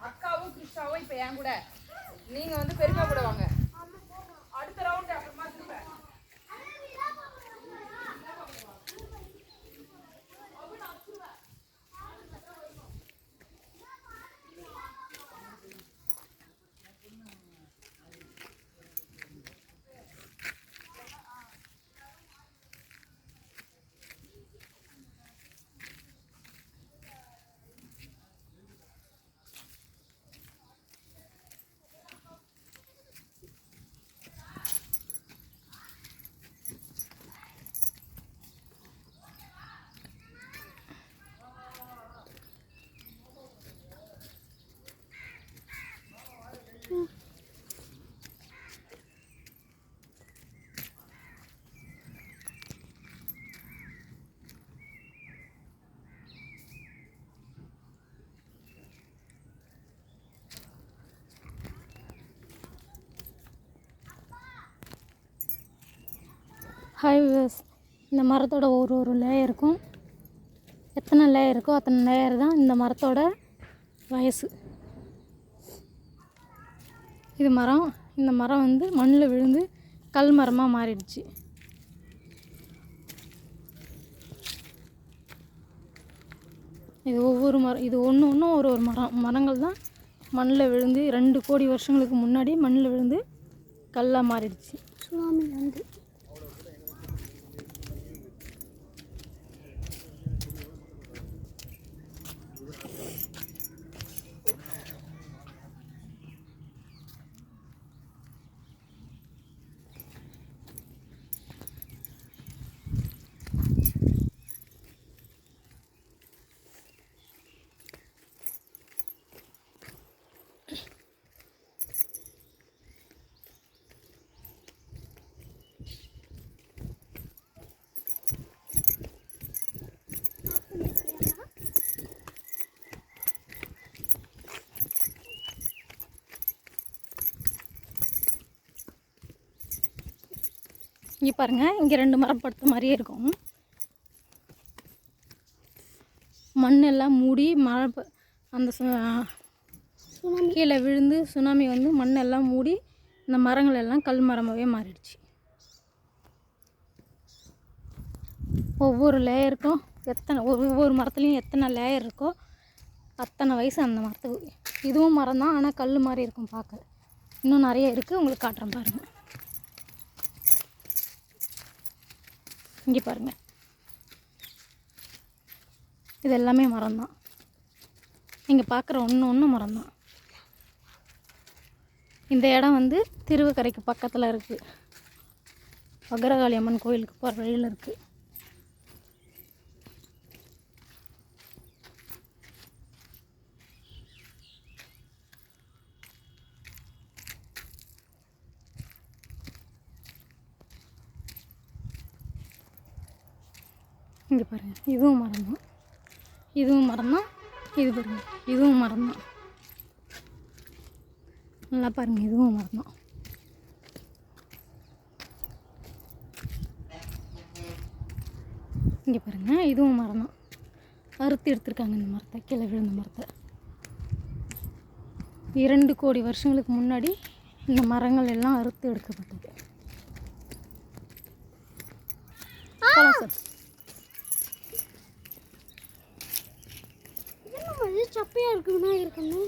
அக்காவும் கிருஷ்ணாவும் இப்போ என் கூட நீங்கள் வந்து பெருமை கூட வாங்க. அடுத்த ரவுண்டு அப்புறமா திரும்ப ஹாய் வியூவர்ஸ், இந்த மரத்தோட ஒரு லேயருக்கும் எத்தனை லேயர் இருக்கோ அத்தனை லேயர் தான் இந்த மரத்தோட வயசு. இது மரம், இந்த மரம் வந்து மண்ணில் விழுந்து கல் மரமாக மாறிடுச்சு. இது ஒவ்வொரு மரம், இது ஒன்று ஒரு மரங்கள் தான் மண்ணில் விழுந்து 2 கோடி வருஷங்களுக்கு முன்னாடி மண்ணில் விழுந்து கல்லாக மாறிடுச்சு. சுனாமி வந்து இங்கே பாருங்கள், இங்கே 2 மரம் படுத்த மாதிரியே இருக்கும். மண்ணெல்லாம் மூடி மழை அந்த கீழே விழுந்து சுனாமி வந்து மண்ணெல்லாம் மூடி இந்த மரங்கள் எல்லாம் கல் மரமாகவே மாறிடுச்சு. ஒவ்வொரு லேயருக்கும் ஒவ்வொரு மரத்துலேயும் எத்தனை லேயர் இருக்கோ அத்தனை வயசு அந்த மரத்துக்கு. இதுவும் மரம் தான், ஆனால் கல் மாதிரி இருக்கும் பார்க்க. இன்னும் நிறைய இருக்குது, உங்களுக்கு காட்டுறேன் பாருங்கள். இங்கே பாருங்கள், இது எல்லாமே மரம்தான். நீங்கள் பார்க்குற ஒன்று மரம்தான். இந்த இடம் வந்து திருவக்கரைக்கு பக்கத்தில் இருக்குது. பகரகாளி அம்மன் கோயிலுக்கு போகிற வழியில் இருக்குது. இங்கே பாருங்கள், இதுவும் மரம் தான், இதுவும் மரம் தான். இது பாருங்கள், இதுவும் மரம் தான். நல்லா பாருங்கள், இதுவும் மரம் தான். இங்கே பாருங்கள், இதுவும் மரம் தான். அறுத்து எடுத்துருக்காங்க இந்த மரத்தை, கீழே விழுந்த மரத்தை. 2 கோடி வருஷங்களுக்கு முன்னாடி இந்த மரங்கள் எல்லாம் அறுத்து எடுக்கப்பட்டது. சப்பையாக இருக்கு விநாயகர் கண்ணு.